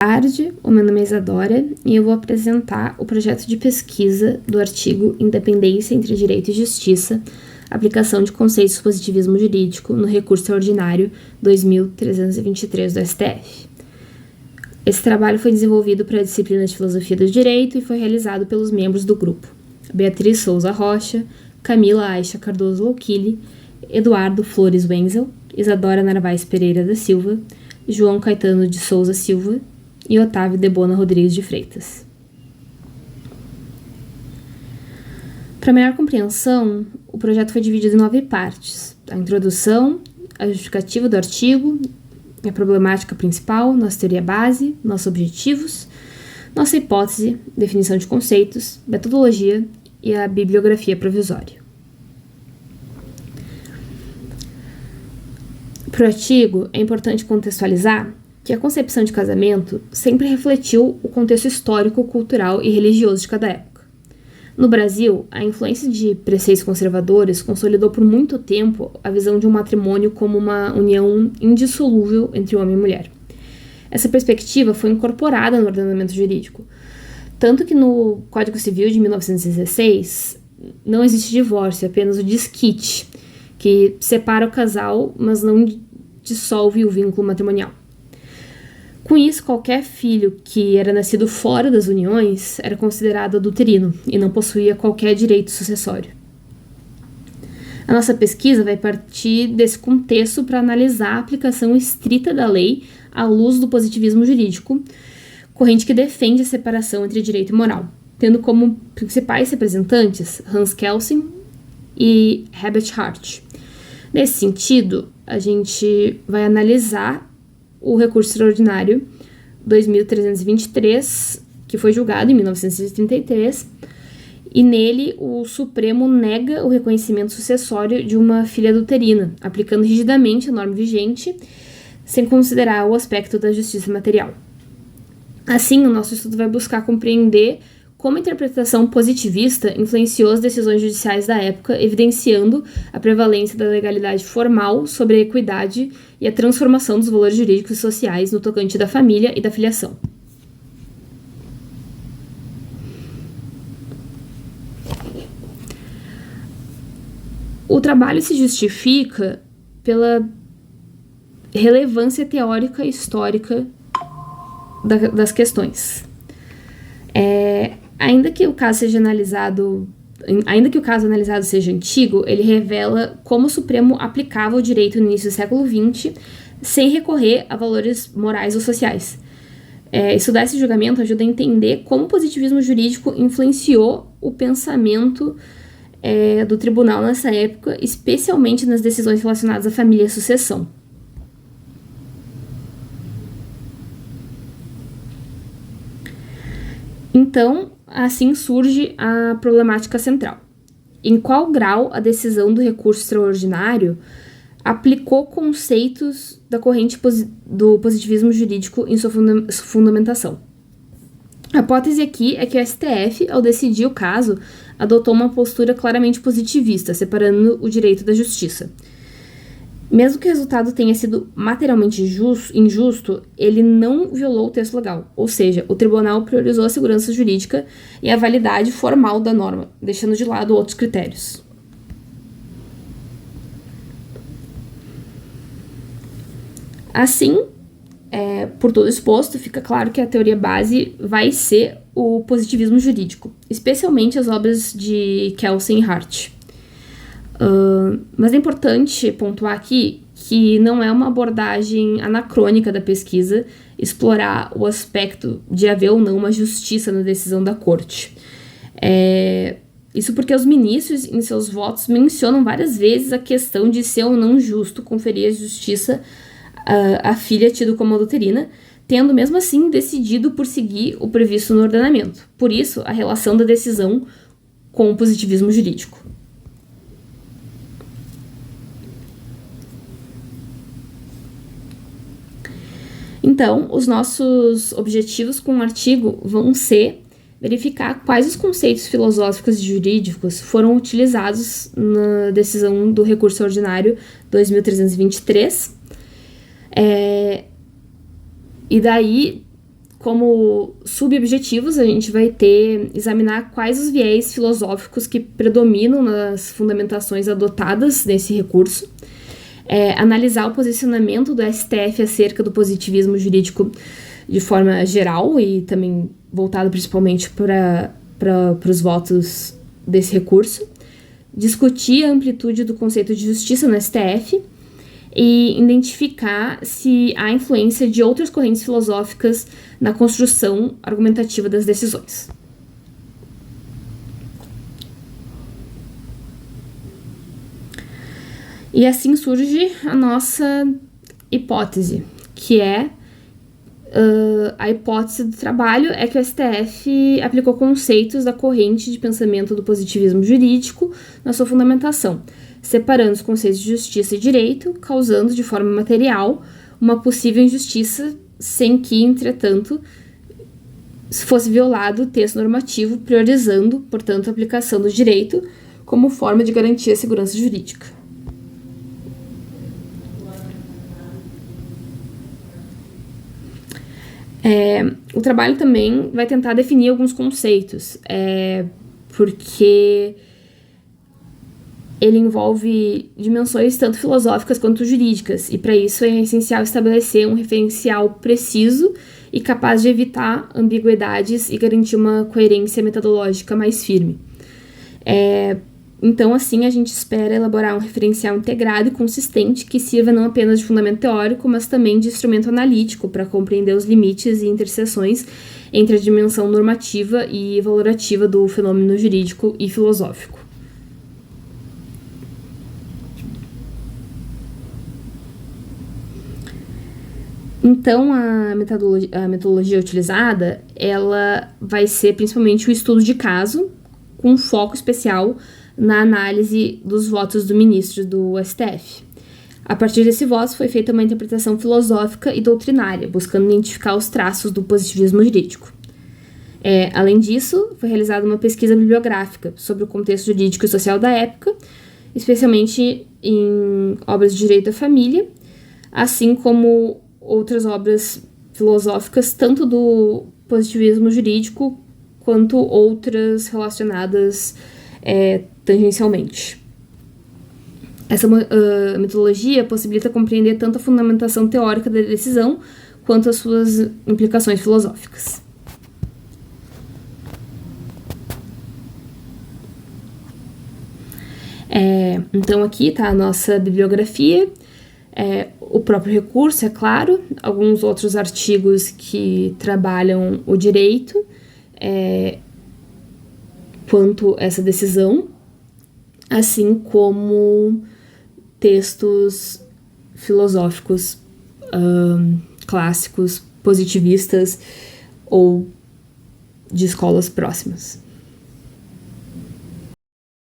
tarde, o meu nome é Isadora e eu vou apresentar o projeto de pesquisa do artigo Independência entre Direito e Justiça, aplicação de conceitos do positivismo jurídico no recurso extraordinário 2323 do STF. Esse trabalho foi desenvolvido para a disciplina de Filosofia do Direito e foi realizado pelos membros do grupo Beatriz Souza Rocha, Camila Aixa Cardoso Louquille, Eduardo Flores Wenzel, Isadora Narvaez Pereira da Silva, João Caetano de Souza Silva e Otávio Debona Rodrigues de Freitas. Para melhor compreensão, o projeto foi dividido em 9 partes: a introdução, a justificativa do artigo, a problemática principal, nossa teoria base, nossos objetivos, nossa hipótese, definição de conceitos, metodologia e a bibliografia provisória. Para o artigo, é importante contextualizar que a concepção de casamento sempre refletiu o contexto histórico, cultural e religioso de cada época. No Brasil, a influência de preceitos conservadores consolidou por muito tempo a visão de um matrimônio como uma união indissolúvel entre homem e mulher. Essa perspectiva foi incorporada no ordenamento jurídico, tanto que no Código Civil de 1916 não existe divórcio, apenas o desquite, que separa o casal, mas não dissolve o vínculo matrimonial. Com isso, qualquer filho que era nascido fora das uniões era considerado adulterino e não possuía qualquer direito sucessório. A nossa pesquisa vai partir desse contexto para analisar a aplicação estrita da lei à luz do positivismo jurídico, corrente que defende a separação entre direito e moral, tendo como principais representantes Hans Kelsen e Herbert Hart. Nesse sentido, a gente vai analisar o recurso extraordinário 2323, que foi julgado em 1933, e nele o Supremo nega o reconhecimento sucessório de uma filha adulterina, aplicando rigidamente a norma vigente, sem considerar o aspecto da justiça material. Assim, o nosso estudo vai buscar compreender como a interpretação positivista influenciou as decisões judiciais da época, evidenciando a prevalência da legalidade formal sobre a equidade e a transformação dos valores jurídicos e sociais no tocante da família e da filiação. O trabalho se justifica pela relevância teórica e histórica das questões. Ainda que o caso analisado seja antigo, ele revela como o Supremo aplicava o direito no início do século XX sem recorrer a valores morais ou sociais. Estudar esse julgamento ajuda a entender como o positivismo jurídico influenciou o pensamento do tribunal nessa época, especialmente nas decisões relacionadas à família e à sucessão. Então, assim surge a problemática central. Em qual grau a decisão do recurso extraordinário aplicou conceitos da corrente do positivismo jurídico em sua fundamentação? A hipótese aqui é que o STF, ao decidir o caso, adotou uma postura claramente positivista, separando o direito da justiça. Mesmo que o resultado tenha sido materialmente injusto, ele não violou o texto legal, ou seja, o tribunal priorizou a segurança jurídica e a validade formal da norma, deixando de lado outros critérios. Assim, por todo exposto, fica claro que a teoria base vai ser o positivismo jurídico, especialmente as obras de Kelsen e Hart. Mas é importante pontuar aqui que não é uma abordagem anacrônica da pesquisa explorar o aspecto de haver ou não uma justiça na decisão da corte. Isso porque os ministros, em seus votos, mencionam várias vezes a questão de ser ou não justo conferir a justiça à filha tida como adulterina, tendo mesmo assim decidido por seguir o previsto no ordenamento. Por isso, a relação da decisão com o positivismo jurídico. Então, os nossos objetivos com o artigo vão ser verificar quais os conceitos filosóficos e jurídicos foram utilizados na decisão do recurso ordinário 2323, e daí como subobjetivos, a gente vai examinar quais os viés filosóficos que predominam nas fundamentações adotadas nesse recurso, analisar o posicionamento do STF acerca do positivismo jurídico de forma geral e também voltado principalmente para os votos desse recurso, discutir a amplitude do conceito de justiça no STF e identificar se há influência de outras correntes filosóficas na construção argumentativa das decisões. E assim surge a nossa hipótese, que é a hipótese do trabalho é que o STF aplicou conceitos da corrente de pensamento do positivismo jurídico na sua fundamentação, separando os conceitos de justiça e direito, causando de forma material uma possível injustiça, sem que, entretanto, fosse violado o texto normativo, priorizando, portanto, a aplicação do direito como forma de garantir a segurança jurídica. O trabalho também vai tentar definir alguns conceitos, porque ele envolve dimensões tanto filosóficas quanto jurídicas, e para isso é essencial estabelecer um referencial preciso e capaz de evitar ambiguidades e garantir uma coerência metodológica mais firme. Então, assim, a gente espera elaborar um referencial integrado e consistente que sirva não apenas de fundamento teórico, mas também de instrumento analítico para compreender os limites e interseções entre a dimensão normativa e valorativa do fenômeno jurídico e filosófico. Então, a metodologia utilizada, ela vai ser principalmente o estudo de caso, com um foco especial na análise dos votos do ministro do STF. A partir desse voto foi feita uma interpretação filosófica e doutrinária, buscando identificar os traços do positivismo jurídico. Além disso, foi realizada uma pesquisa bibliográfica sobre o contexto jurídico e social da época, especialmente em obras de direito da família, assim como outras obras filosóficas, tanto do positivismo jurídico quanto outras relacionadas tangencialmente. Essa metodologia possibilita compreender tanto a fundamentação teórica da decisão quanto as suas implicações filosóficas. Então aqui está a nossa bibliografia, o próprio recurso, é claro, alguns outros artigos que trabalham o direito quanto essa decisão, assim como textos filosóficos clássicos, positivistas ou de escolas próximas.